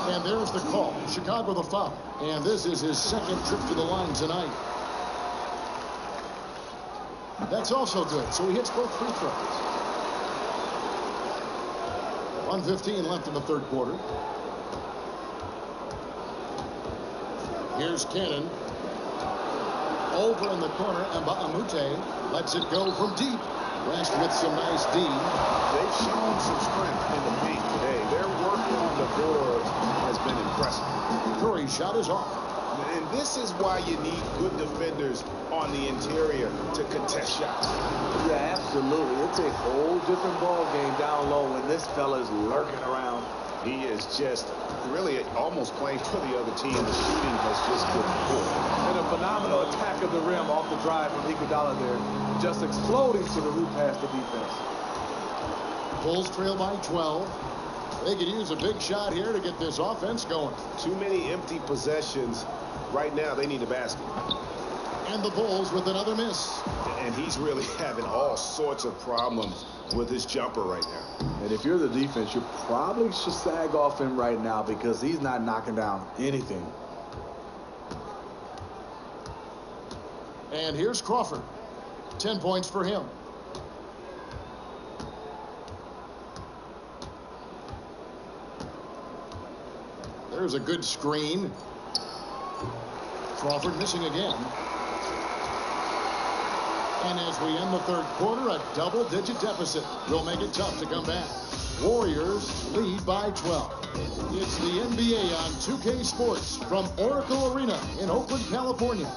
And there's the call. Chicago the foul. And this is his second trip to the line tonight. That's also good. So he hits both free throws. 1:15 left in the third quarter. Here's Cannon. Over in the corner, and Bahamute lets it go from deep. West with some nice D. They've shown some strength in the paint today. Their work on the boards has been impressive. Curry's shot is off. And this is why you need good defenders on the interior to contest shots. Yeah, absolutely. It's a whole different ball game down low when this fella's lurking around. He is just really almost playing for the other team. The shooting has just been poor. And a phenomenal attack of the rim off the drive from Iguodala there. Just exploding to the root past the defense. Bulls trail by 12. They could use a big shot here to get this offense going. Too many empty possessions. Right now, they need a basket. And the Bulls with another miss. And he's really having all sorts of problems with his jumper right now. And if you're the defense, you probably should sag off him right now because he's not knocking down anything. And here's Crawford. 10 points for him. There's a good screen. Crawford missing again. And as we end the third quarter, a double-digit deficit will make it tough to come back. Warriors lead by 12. It's the NBA on 2K Sports from Oracle Arena in Oakland, California.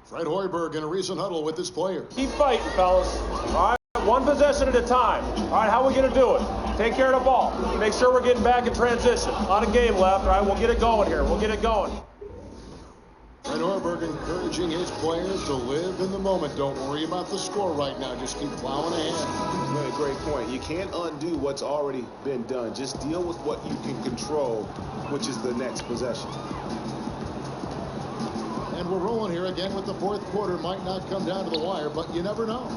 Fred Hoiberg in a recent huddle with his players. Keep fighting, fellas. All right, one possession at a time. All right, how are we going to do it? Take care of the ball. Make sure we're getting back in transition. A lot of game left. All right, we'll get it going here. We'll get it going. Fred Hoiberg encouraging his players to live in the moment. Don't worry about the score right now. Just keep plowing ahead. Really great point. You can't undo what's already been done. Just deal with what you can control, which is the next possession. And we're rolling here again with the fourth quarter. Might not come down to the wire, but you never know.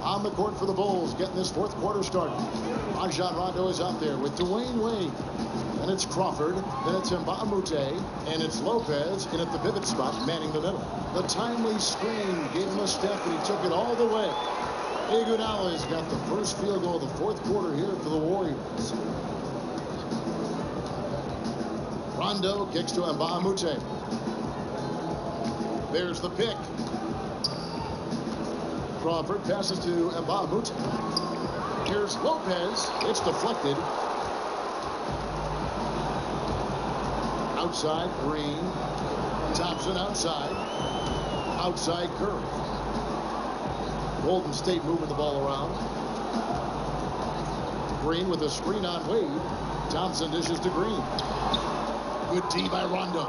On the court for the Bulls, getting this fourth quarter started. Rajon Rondo is out there with Dwayne Wade. And it's Crawford, then it's Mbah a Moute, and it's Lopez in at the pivot spot, manning the middle. The timely screen gave him a step, and he took it all the way. Iguodala's got the first field goal of the fourth quarter here for the Warriors. Rondo kicks to Mbah a Moute. There's the pick. Crawford passes to Mbah a Moute. Here's Lopez. It's deflected. Outside, Green. Thompson outside. Outside, Curry. Golden State moving the ball around. Green with a screen on Wade. Thompson dishes to Green. Good D by Rondo.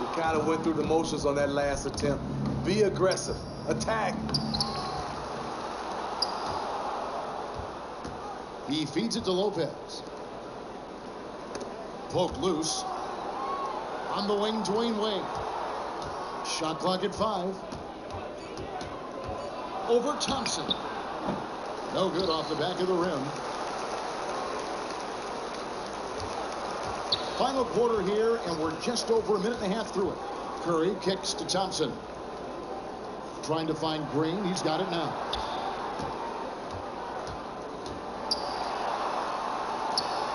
He kind of went through the motions on that last attempt. Be aggressive. Attack. He feeds it to Lopez. Poked loose. On the wing, Dwayne Wade. Shot clock at 5. Over Thompson. No good off the back of the rim. Final quarter here, and we're just over a minute and a half through it. Curry kicks to Thompson. Trying to find Green. He's got it now.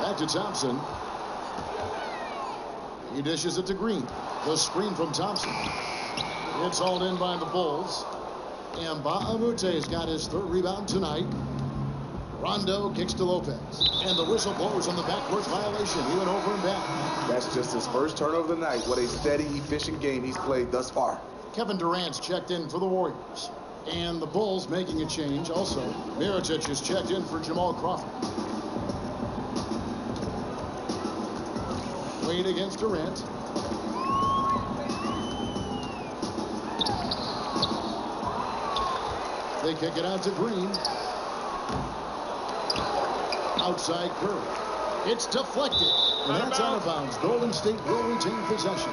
Back to Thompson. He dishes it to Green. The screen from Thompson. It's hauled in by the Bulls. And Mbah a Moute's got his third rebound tonight. Rondo kicks to Lopez. And the whistle blows on the backcourt violation. He went over and back. That's just his first turnover of the night. What a steady, efficient game he's played thus far. Kevin Durant's checked in for the Warriors. And the Bulls making a change also. Mirotic is checked in for Jamal Crawford. Wade against Durant. They kick it out to Green. Outside Curry. It's deflected. And that's out of bounds. Golden State will retain possession.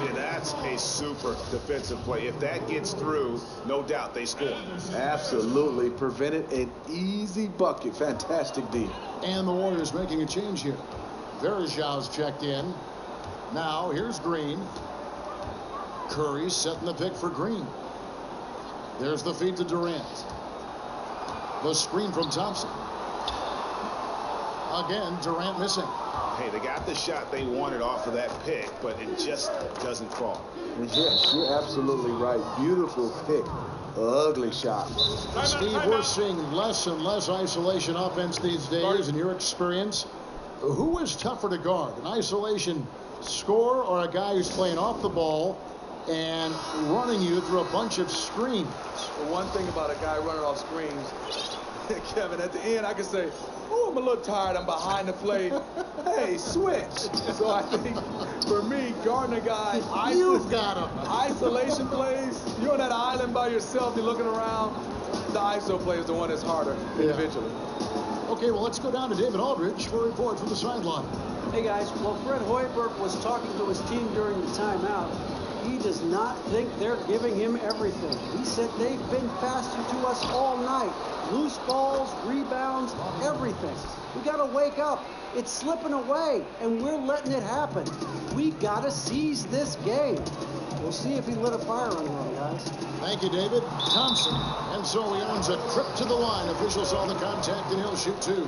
Yeah, that's a super defensive play. If that gets through, no doubt they score. Absolutely. Prevented an easy bucket. Fantastic D. And the Warriors making a change here. Verjav's checked in. Now, here's Green. Curry setting the pick for Green. There's the feed to Durant. The screen from Thompson. Again, Durant missing. Hey, they got the shot they wanted off of that pick, but it just doesn't fall. Yes, you're absolutely right. Beautiful pick. Ugly shot. Steve, we're seeing less and less isolation offense these days. In your experience, who is tougher to guard? An isolation scorer or a guy who's playing off the ball and running you through a bunch of screens? The one thing about a guy running off screens, Kevin, at the end I can say, oh, I'm a little tired. I'm behind the plate. Hey, switch. So I think for me, guarding a guy, you've got him. Isolation plays. You're on that island by yourself. You're looking around. The ISO play is the one that's harder individually. Okay, well, let's go down to David Aldridge for a report from the sideline. Hey, guys. Well, Fred Hoiberg was talking to his team during the timeout. He does not think they're giving him everything. He said they've been faster to us all night. Loose balls, rebounds, everything. We got to wake up. It's slipping away, and we're letting it happen. We got to seize this game. We'll see if he lit a fire on them, guys. Thank you, David. Thompson. And so he earns a trip to the line. Officials saw the contact, and he'll shoot two.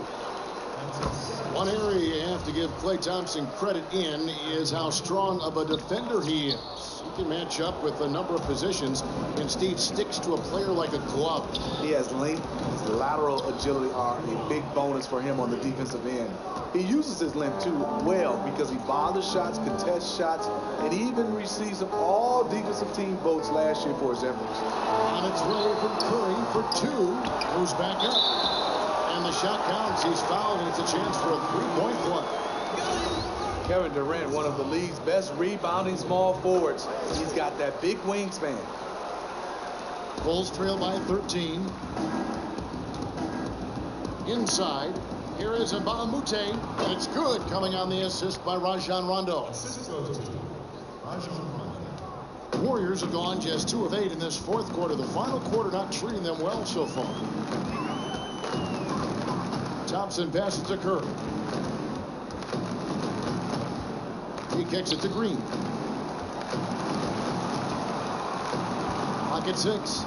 One area you have to give Klay Thompson credit in is how strong of a defender he is. He can match up with a number of positions, and Steve sticks to a player like a glove. He has length. His lateral agility are a big bonus for him on the defensive end. He uses his length, too, well because he bothers shots, contests shots, and he even receives some all-defensive team votes last year for his efforts. On its way from Curry for two. Goes back up. And the shot counts. He's fouled, and it's a chance for a three-point play. Kevin Durant, one of the league's best rebounding small forwards. He's got that big wingspan. Bulls trail by 13. Inside. Here is Mbah a Moute. And it's good, coming on the assist by Rajon Rondo. Warriors have gone just 2 of 8 in this fourth quarter. The final quarter not treating them well so far. Thompson passes to Curry. He kicks it to Green. Pocket 6.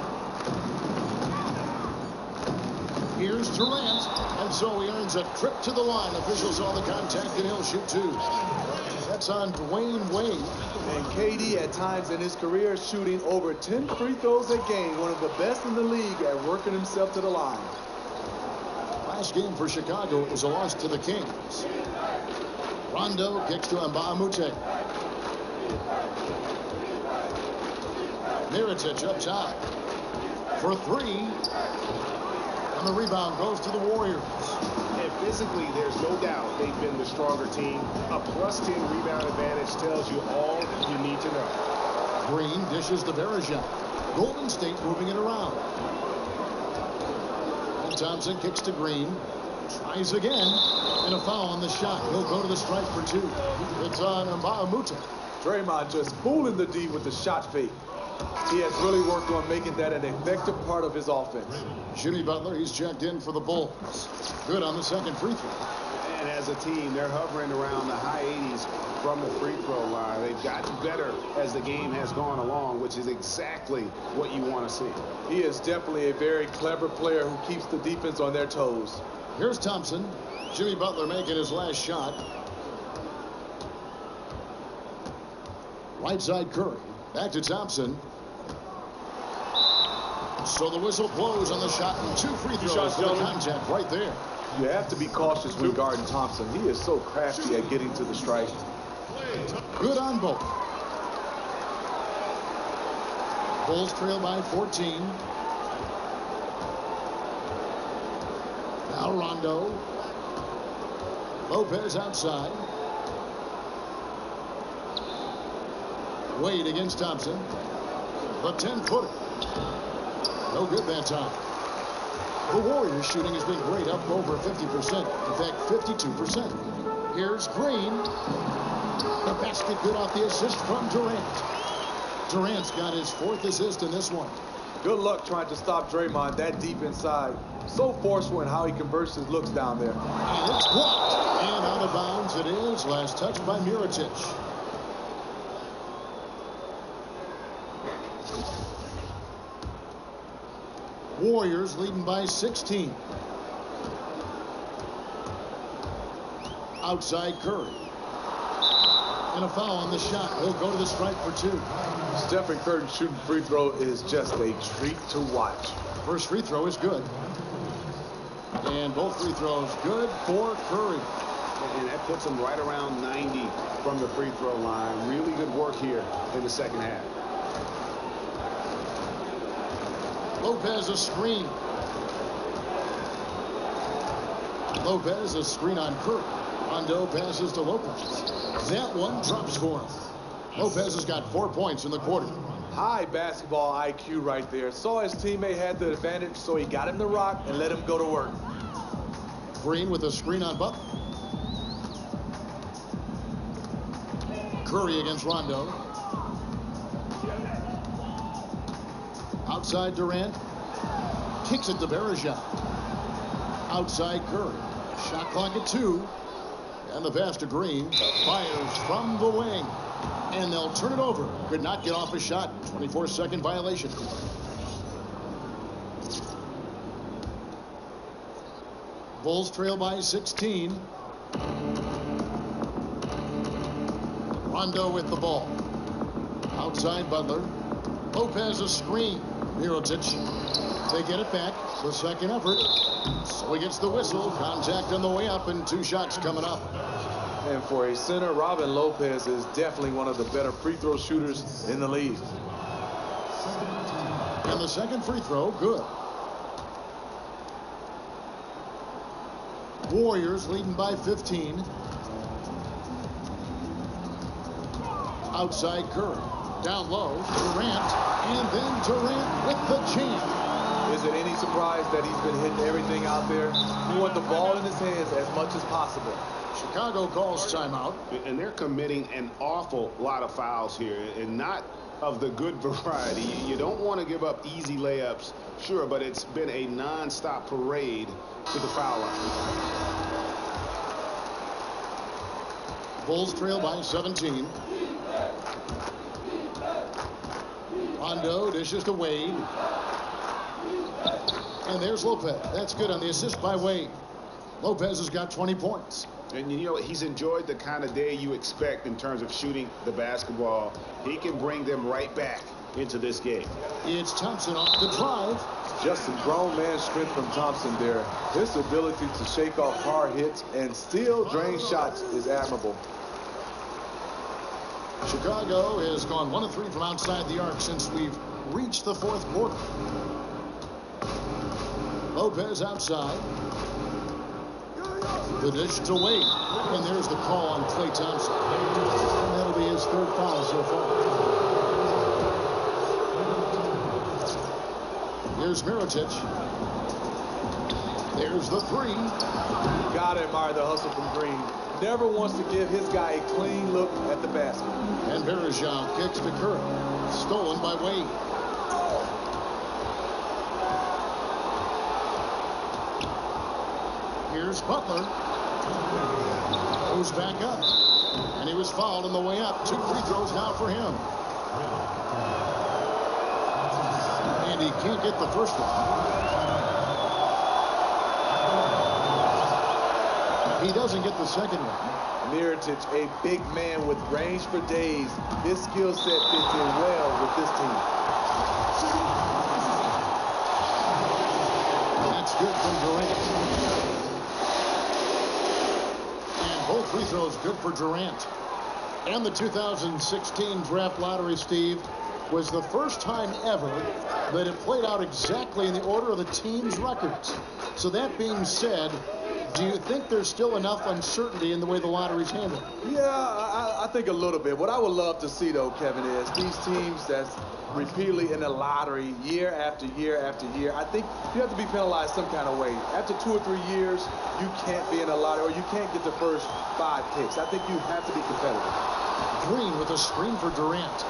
Here's Durant, and so he earns a trip to the line. Officials saw the contact, and he'll shoot 2. That's on Dwayne Wade. And KD at times in his career shooting over 10 free throws a game. One of the best in the league at working himself to the line. Last game for Chicago, it was a loss to the Kings. Rondo kicks to Mbah a Moute. Mirotic up top for 3. And the rebound goes to the Warriors. And physically, there's no doubt they've been the stronger team. A +10 rebound advantage tells you all you need to know. Green dishes to Bergeron. Golden State moving it around. And Thompson kicks to Green. Tries again. And a foul on the shot. He'll go to the strike for 2. It's on Mbah a Moute. Draymond just fooling the D with the shot fake. He has really worked on making that an effective part of his offense. Jimmy Butler, he's checked in for the Bulls. Good on the second free throw. And as a team, they're hovering around the high 80s from the free throw line. They've gotten better as the game has gone along, which is exactly what you want to see. He is definitely a very clever player who keeps the defense on their toes. Here's Thompson. Jimmy Butler making his last shot. Right side Curry. Back to Thompson. So the whistle blows on the shot, and 2 free throws for the contact right there. You have to be cautious when guarding Thompson. He is so crafty at getting to the strike. Good on both. Bulls trail by 14. Now Rondo. Lopez outside. Wade against Thompson. The 10-footer. No good that time. The Warriors shooting has been great, up over 50%. In fact, 52%. Here's Green. The basket good off the assist from Durant. Durant's got his 4th assist in this one. Good luck trying to stop Draymond that deep inside. So forceful in how he converts his looks down there. And it's blocked. And out of bounds it is. Last touch by Mirotic. Warriors leading by 16. Outside Curry. And a foul on the shot. He'll go to the strike for 2. Stephen Curry's shooting free throw is just a treat to watch. First free throw is good. And both free throws good for Curry. And that puts him right around 90 from the free throw line. Really good work here in the second half. Lopez a screen. Lopez a screen on Curry. Rondo passes to Lopez. That one drops for him. Lopez has got 4 points in the quarter. High basketball IQ right there. Saw his teammate had the advantage, so he got him the rock and let him go to work. Green with a screen on Butler. Curry against Rondo. Outside Durant. Kicks it to Bergeron. Outside Curry. Shot clock at 2. And the pass to Green. Fires from the wing. And they'll turn it over. Could not get off a shot. 24-second violation. Bulls trail by 16. Rondo with the ball. Outside Butler. Lopez a screen. Mirotic. They get it back. The second effort. So he gets the whistle. Contact on the way up and 2 shots coming up. And for a center, Robin Lopez is definitely one of the better free throw shooters in the league. And the second free throw, good. Warriors leading by 15. Outside Curry. Down low, Durant. And then Durant with the jam. Is it any surprise that he's been hitting everything out there? We want the ball in his hands as much as possible. Chicago calls timeout. And they're committing an awful lot of fouls here, and not of the good variety. You don't want to give up easy layups, sure, but it's been a non-stop parade to the foul line. Bulls trail by 17. Rondo dishes to Wade. And there's Lopez. That's good on the assist by Wade. Lopez has got 20 points. And you know, he's enjoyed the kind of day you expect in terms of shooting the basketball. He can bring them right back into this game. It's Thompson off the drive. Just some grown man strength from Thompson there. His ability to shake off hard hits and still drain shots is admirable. Chicago has gone 1 of 3 from outside the arc since we've reached the fourth quarter. Lopez outside. The dish to Wade. And there's the call on Klay Thompson. And that'll be his third foul so far. Here's Mirotic. There's the three. Gotta admire the hustle from Green. Never wants to give his guy a clean look at the basket. And Bergeron kicks to Curry. Stolen by Wade. Here's Butler. Goes back up. And he was fouled on the way up. 2 free throws now for him. And he can't get the first one. He doesn't get the second one. Mirotic, a big man with range for days. His skill set fits in well with this team. That's good from Durant. And both free throws good for Durant. And the 2016 draft lottery, Steve, was the first time ever that it played out exactly in the order of the team's records. So that being said, do you think there's still enough uncertainty in the way the lottery's handled? Yeah, I think a little bit. What I would love to see, though, Kevin, is these teams that's repeatedly in the lottery year after year after year. I think you have to be penalized some kind of way. After 2 or 3 years, you can't be in the lottery, or you can't get the first 5 picks. I think you have to be competitive. Green with a screen for Durant.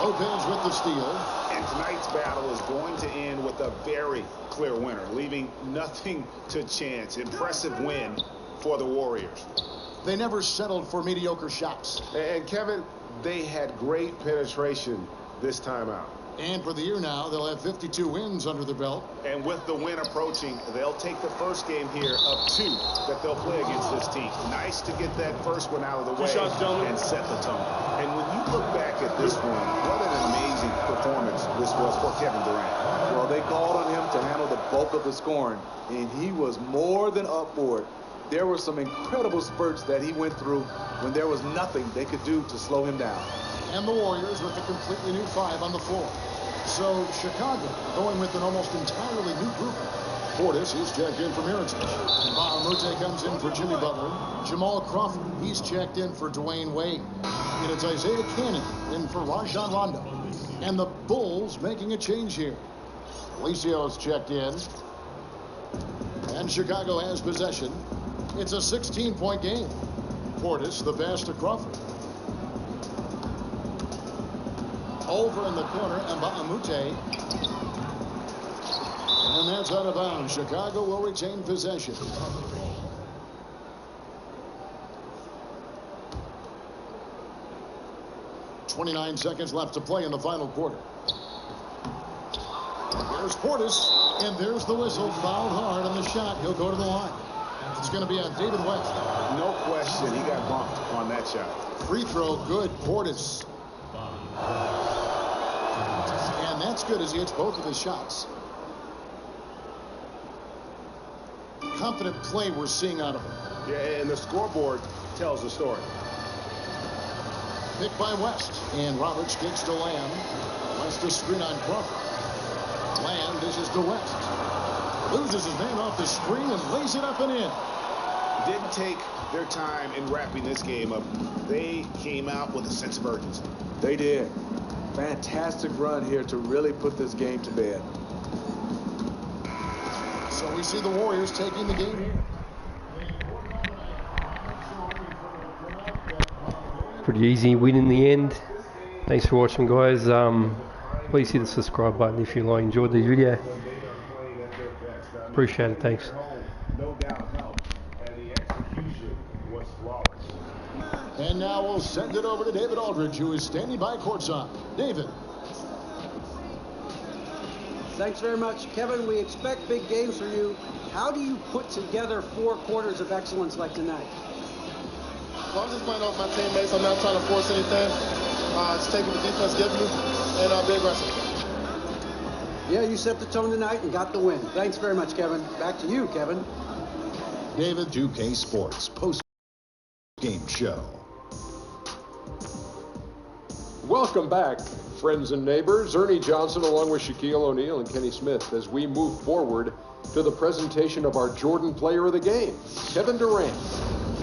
Lopez with the steal. And tonight's battle is going to end with a very clear winner, leaving nothing to chance. Impressive win for the Warriors. They never settled for mediocre shots. And Kevin, they had great penetration this time out. And for the year now, they'll have 52 wins under their belt. And with the win approaching, they'll take the first game here of 2 that they'll play against this team. Nice to get that first one out of the way and set the tone. And when you look back at this one, what an amazing performance this was for Kevin Durant. Well, they called on him to handle the bulk of the scoring, and he was more than up for it. There were some incredible spurts that he went through when there was nothing they could do to slow him down. And the Warriors with a completely new 5 on the floor. So Chicago going with an almost entirely new group. Portis, he's checked in for Mirotic. Bahamute comes in for Jimmy Butler. Jamal Crawford, he's checked in for Dwayne Wade. And it's Isaiah Cannon in for Rajon Rondo. And the Bulls making a change here. Alicia's checked in. And Chicago has possession. It's a 16-point game. Portis, the pass to Crawford. Over in the corner, Bahamute. And that's out of bounds. Chicago will retain possession. .29 seconds left to play in the final quarter. There's Portis, and there's the whistle. Fouled hard on the shot. He'll go to the line. It's going to be on David West. No question, he got bumped on that shot. Free throw, good. Portis. And that's good as he hits both of his shots. Confident play we're seeing out of him. Yeah, and the scoreboard tells the story. Picked by West. And Roberts kicks to Lamb. West to screen on Crawford. Lamb dishes to West. Loses his man off the screen and lays it up and in. didn't take their time in wrapping this game up. They came out with a sense of urgency. They did. Fantastic run here to really put this game to bed. So we see the Warriors taking the game here. Pretty easy win in the end. Thanks for watching, guys. Please hit the subscribe button if you enjoyed the video. Appreciate it. Thanks. No doubt helped, and the execution was flawless. And now we'll send it over to David Aldridge, who is standing by courtside. David. Thanks very much, Kevin. We expect big games from you. How do you put together 4 quarters of excellence like tonight? Well, I'm just playing off my teammates. I'm not trying to force anything. Just taking the defense gives me and be aggressive. Yeah, you set the tone tonight and got the win. Thanks very much, Kevin. Back to you, Kevin. David, 2K Sports post-game show. Welcome back, friends and neighbors. Ernie Johnson along with Shaquille O'Neal and Kenny Smith as we move forward to the presentation of our Jordan Player of the Game, Kevin Durant.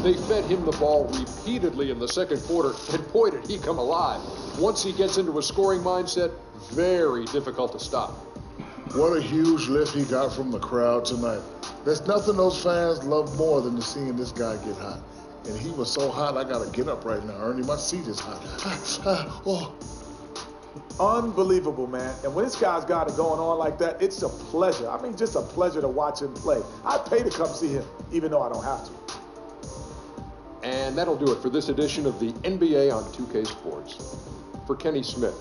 They fed him the ball repeatedly in the second quarter, and boy, did he come alive. Once he gets into a scoring mindset, very difficult to stop. What a huge lift he got from the crowd tonight. There's nothing those fans love more than seeing this guy get hot. And he was so hot, I got to get up right now, Ernie. My seat is hot. Oh. Unbelievable, man. And when this guy's got it going on like that, it's a pleasure. I mean, just a pleasure to watch him play. I'd pay to come see him, even though I don't have to. And that'll do it for this edition of the NBA on 2K Sports. For Kenny Smith,